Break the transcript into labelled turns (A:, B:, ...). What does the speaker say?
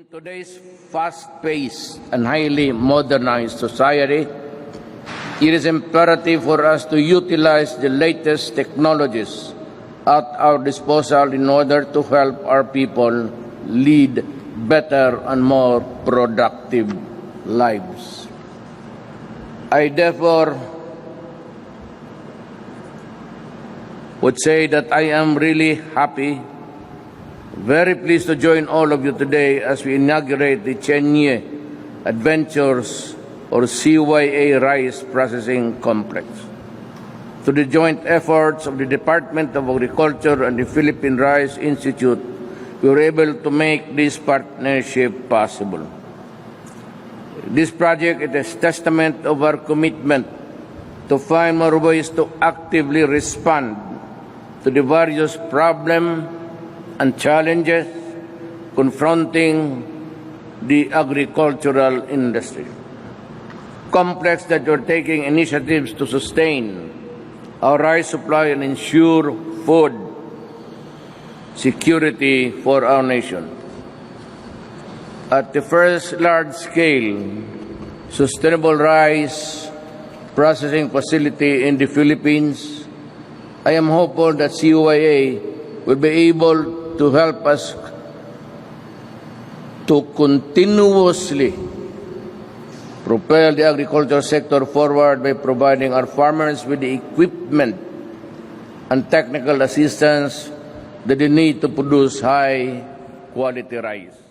A: In today's fast-paced and highly modernized society, it is imperative for us to utilize the latest technologies at our disposal in order to help our people lead better and more productive lives. I therefore would say that I am really happy, very pleased to join all of you today as we inaugurate the Chenye Adventures or CYA Rice Processing Complex. Through the joint efforts of the Department of Agriculture and the Philippine Rice Institute, we were able to make this partnership possible. This project is a testament of our commitment to find more ways to actively respond to the various problems and challenges confronting the agricultural industry. Complex that you're taking initiatives to sustain our rice supply and ensure food security for our nation. At the first large-scale sustainable rice processing facility in the Philippines, I am hopeful that CYA will be able to help us to continuously propel the agriculture sector forward by providing our farmers with the equipment and technical assistance that they need to produce high-quality rice.